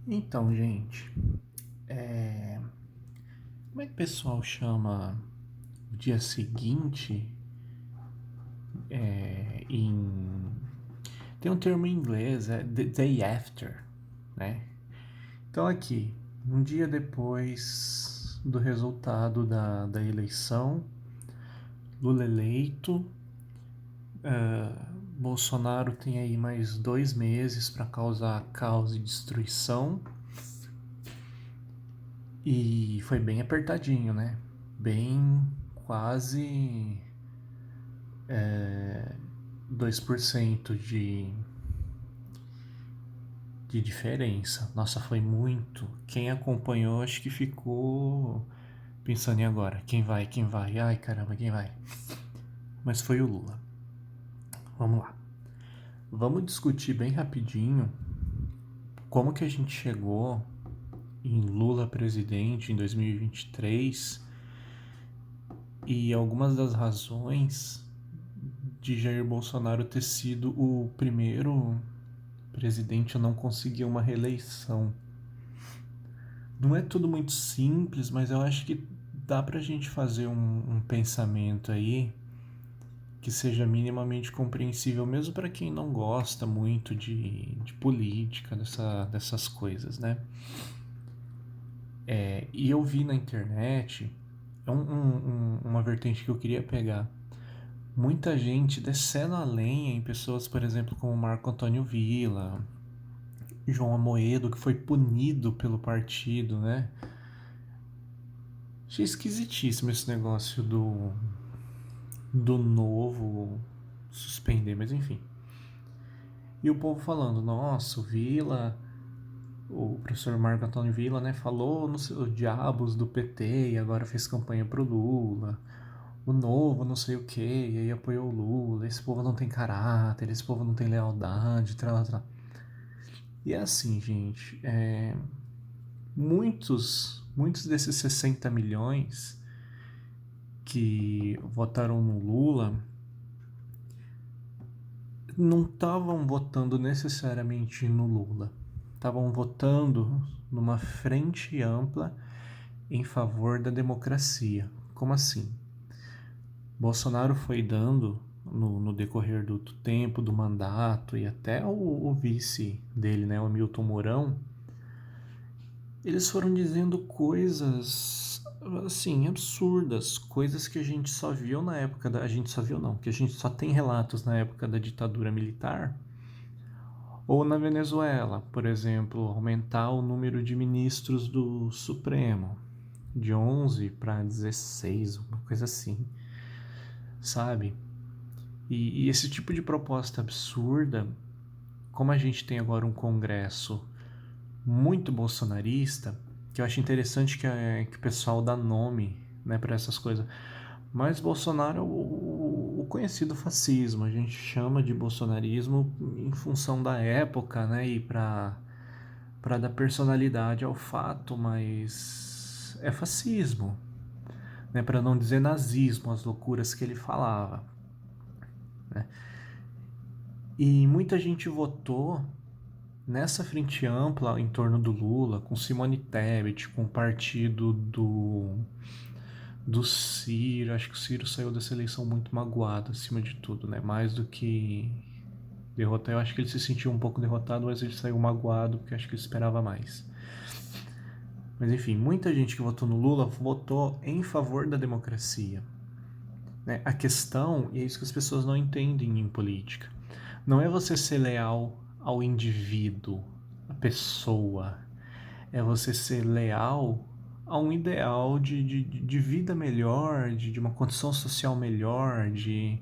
Então, gente, como é que o pessoal chama o dia seguinte em... Tem um termo em inglês, é the day after, né? Então aqui, um dia depois do resultado da eleição, Lula eleito, Bolsonaro tem aí mais 2 meses para causar caos e destruição. E foi bem apertadinho, né? Bem quase 2% de diferença. Nossa, foi muito. Quem acompanhou acho que ficou pensando em agora. Quem vai? Quem vai? Ai caramba, quem vai? Mas foi o Lula. Vamos lá. Vamos discutir bem rapidinho como que a gente chegou em Lula presidente em 2023 e algumas das razões de Jair Bolsonaro ter sido o primeiro presidente a não conseguir uma reeleição. Não é tudo muito simples, mas eu acho que dá pra gente fazer um pensamento aí que seja minimamente compreensível, mesmo para quem não gosta muito de política, dessas coisas, né? E eu vi na internet, uma vertente que eu queria pegar, muita gente descendo a lenha em pessoas, por exemplo, como Marco Antônio Villa, João Amoedo, que foi punido pelo partido, né? Achei esquisitíssimo esse negócio do novo suspender, mas enfim. E o povo falando, nossa, o Villa, o professor Marco Antônio Villa, né, falou nos diabos do PT e agora fez campanha pro Lula. O novo não sei o que, e aí apoiou o Lula. Esse povo não tem caráter, esse povo não tem lealdade, tal. E é assim, gente, muitos desses 60 milhões que votaram no Lula não estavam votando necessariamente no Lula, estavam votando numa frente ampla em favor da democracia. Como assim? Bolsonaro foi dando, no decorrer do tempo, do mandato, e até o vice dele, né, o Hamilton Mourão, eles foram dizendo coisas assim absurdas, coisas que a gente só viu na época da, a gente só viu não, que a gente só tem relatos na época da ditadura militar ou na Venezuela, por exemplo, aumentar o número de ministros do Supremo de 11 para 16, uma coisa assim, sabe? E esse tipo de proposta absurda, como a gente tem agora um Congresso muito bolsonarista, que eu acho interessante que o pessoal dá nome, né, para essas coisas. Mas Bolsonaro é o conhecido fascismo. A gente chama de bolsonarismo em função da época, né, e para dar personalidade ao fato, mas é fascismo, né, para não dizer nazismo, as loucuras que ele falava, né? E muita gente votou nessa frente ampla em torno do Lula, com Simone Tebet, com o partido do Ciro. Acho que o Ciro saiu dessa eleição muito magoado, acima de tudo, né? Mais do que derrotar. Eu acho que ele se sentiu um pouco derrotado, mas ele saiu magoado, porque acho que ele esperava mais. Mas enfim, muita gente que votou no Lula votou em favor da democracia, né? A questão, e é isso que as pessoas não entendem em política, não é você ser leal ao indivíduo, à pessoa, é você ser leal a um ideal de vida melhor, de uma condição social melhor, de...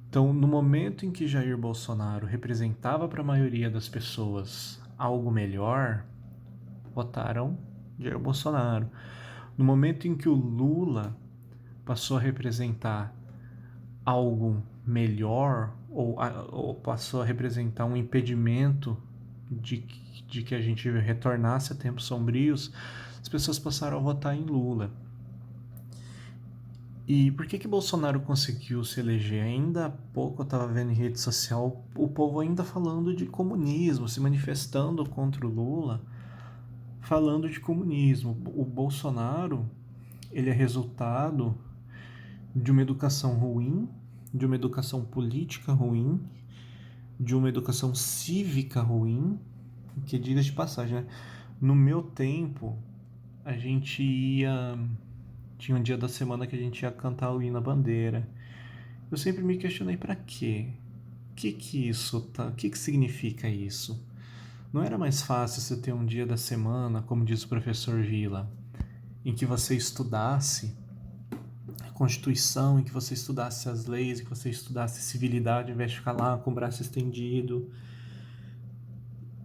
Então, no momento em que Jair Bolsonaro representava para a maioria das pessoas algo melhor, votaram Jair Bolsonaro. No momento em que o Lula passou a representar algo melhor ou passou a representar um impedimento de, de que a gente retornasse a tempos sombrios, as pessoas passaram a votar em Lula. E por que Bolsonaro conseguiu se eleger? Ainda há pouco eu estava vendo em rede social o povo ainda falando de comunismo, se manifestando contra o Lula. falando de comunismo. O Bolsonaro, ele é resultado de uma educação ruim, de uma educação política ruim, de uma educação cívica ruim, que diga de passagem, né? No meu tempo, a gente ia... Tinha um dia da semana que a gente ia cantar o hino à bandeira. Eu sempre me questionei para quê? Que isso tá? O que significa isso? Não era mais fácil você ter um dia da semana, como diz o professor Vila, em que você estudasse a Constituição, em que você estudasse as leis, em que você estudasse civilidade, ao invés de ficar lá com o braço estendido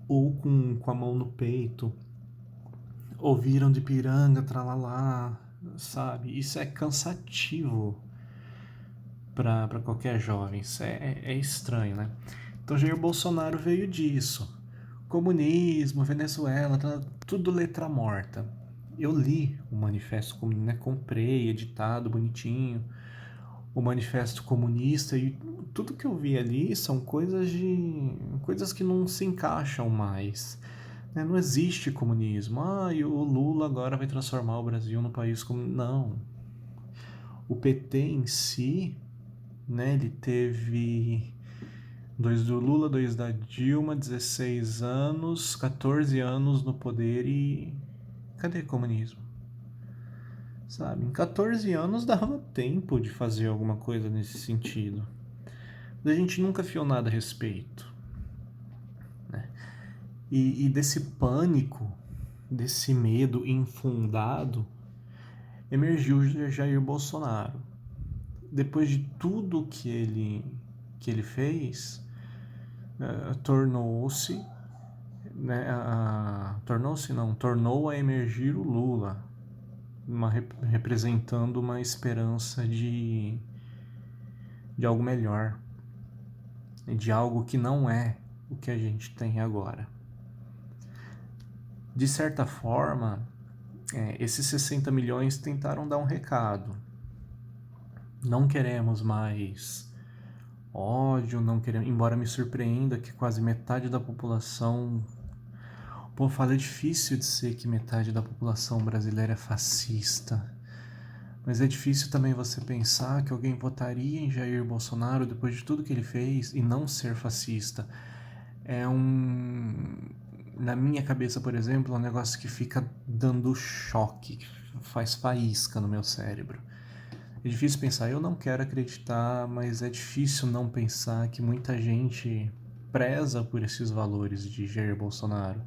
ou com a mão no peito, ouviram de piranga, tralalá, sabe? Isso é cansativo para qualquer jovem, isso é estranho, né? Então Jair Bolsonaro veio disso. Comunismo, Venezuela, tá tudo letra morta. Eu li o manifesto comunista, né? Comprei, editado, bonitinho, o manifesto comunista, e tudo que eu vi ali são coisas que não se encaixam mais, né? Não existe comunismo. E o Lula agora vai transformar o Brasil num país como... Não. O PT em si, né? Ele teve 2 do Lula, 2 da Dilma, 16 anos, 14 anos no poder e... Cadê o comunismo? Sabe, em 14 anos dava tempo de fazer alguma coisa nesse sentido. Mas a gente nunca viu nada a respeito, né? E desse pânico, desse medo infundado, emergiu Jair Bolsonaro. Depois de tudo que ele fez, tornou-se, né, tornou a emergir o Lula, representando uma esperança de algo melhor, de algo que não é o que a gente tem agora. De certa forma, esses 60 milhões tentaram dar um recado. Não queremos mais ódio, não queremos, embora me surpreenda que quase metade da população... Pô, fala, é difícil de ser que metade da população brasileira é fascista. Mas é difícil também você pensar que alguém votaria em Jair Bolsonaro depois de tudo que ele fez e não ser fascista. Na minha cabeça, por exemplo, é um negócio que fica dando choque, que faz faísca no meu cérebro. É difícil pensar, eu não quero acreditar, mas é difícil não pensar que muita gente preza por esses valores de Jair Bolsonaro.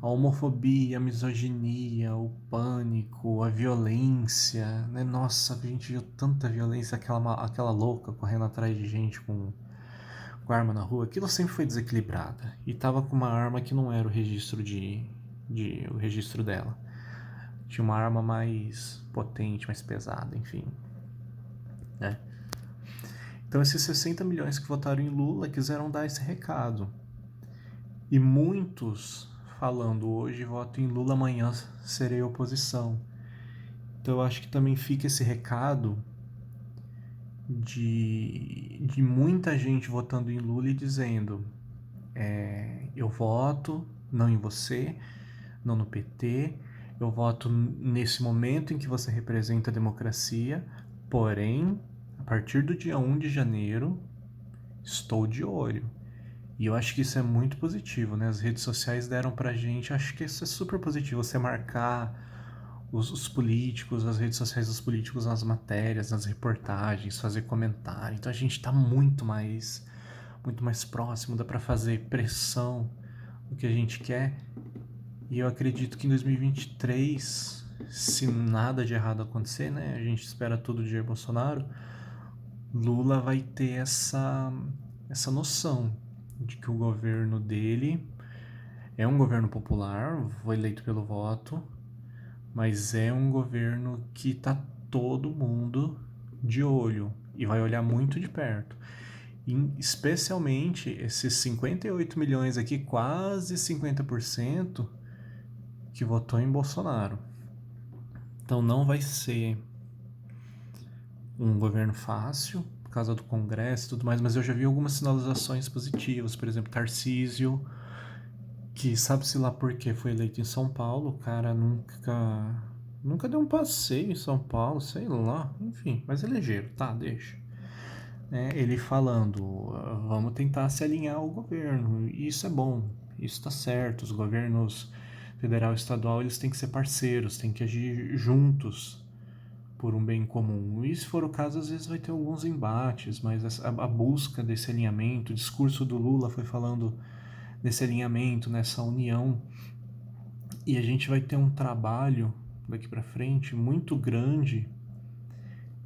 A homofobia, a misoginia, o pânico, a violência, né? Nossa, a gente viu tanta violência, aquela louca correndo atrás de gente com arma na rua. Aquilo sempre foi desequilibrada e tava com uma arma que não era o registro o registro dela. Tinha uma arma mais potente, mais pesada, enfim, né? Então esses 60 milhões que votaram em Lula quiseram dar esse recado. E muitos falando, hoje voto em Lula, amanhã serei oposição. Então eu acho que também fica esse recado de muita gente votando em Lula e dizendo, eu voto não em você, não no PT, eu voto nesse momento em que você representa a democracia, porém, a partir do dia 1 de janeiro, estou de olho. E eu acho que isso é muito positivo, né? As redes sociais deram pra gente, acho que isso é super positivo, você marcar os políticos, as redes sociais dos políticos nas matérias, nas reportagens, fazer comentário. Então a gente tá muito mais próximo, dá pra fazer pressão no que a gente quer. E eu acredito que em 2023, se nada de errado acontecer, né? A gente espera tudo de Jair Bolsonaro, Lula vai ter essa noção de que o governo dele é um governo popular, foi eleito pelo voto, mas é um governo que tá todo mundo de olho e vai olhar muito de perto. E especialmente esses 58 milhões aqui, quase 50% que votou em Bolsonaro. Então não vai ser um governo fácil, por causa do Congresso e tudo mais, mas eu já vi algumas sinalizações positivas, por exemplo, Tarcísio que sabe-se lá por que foi eleito em São Paulo, o cara nunca deu um passeio em São Paulo, sei lá, enfim, mas elegeram, tá, deixa. Ele falando, vamos tentar se alinhar ao governo, e isso é bom, isso está certo, os governos federal e estadual eles têm que ser parceiros, têm que agir juntos por um bem comum. E se for o caso, às vezes vai ter alguns embates, mas a busca desse alinhamento, o discurso do Lula foi falando desse alinhamento, nessa união, e a gente vai ter um trabalho daqui para frente muito grande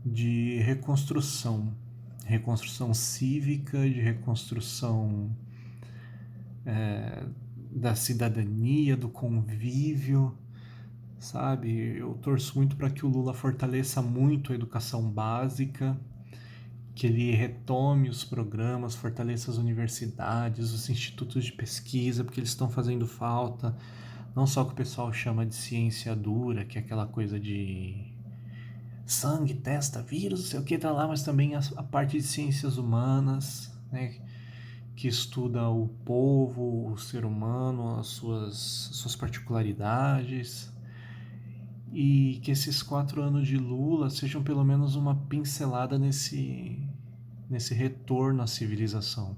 de reconstrução cívica, de reconstrução da cidadania, do convívio, sabe? Eu torço muito para que o Lula fortaleça muito a educação básica, que ele retome os programas, fortaleça as universidades, os institutos de pesquisa, porque eles estão fazendo falta. Não só o que o pessoal chama de ciência dura, que é aquela coisa de sangue, testa, vírus, não sei o que tá lá, mas também a parte de ciências humanas, né, que estuda o povo, o ser humano, as suas particularidades, e que esses 4 anos de Lula sejam pelo menos uma pincelada nesse retorno à civilização,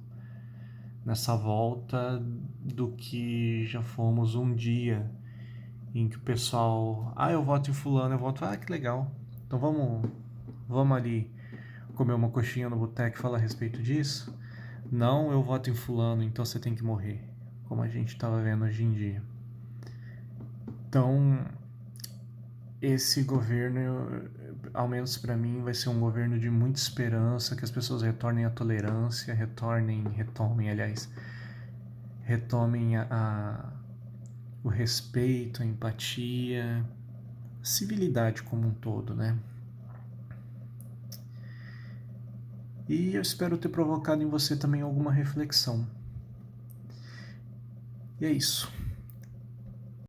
nessa volta do que já fomos um dia, em que o pessoal, eu voto em fulano, eu voto, que legal, então vamos ali comer uma coxinha no boteco e falar a respeito disso. Não, eu voto em fulano, então você tem que morrer, como a gente estava vendo hoje em dia. Então, esse governo, ao menos para mim, vai ser um governo de muita esperança, que as pessoas retornem à tolerância, retomem o respeito, a empatia, a civilidade como um todo, né? E eu espero ter provocado em você também alguma reflexão. E é isso.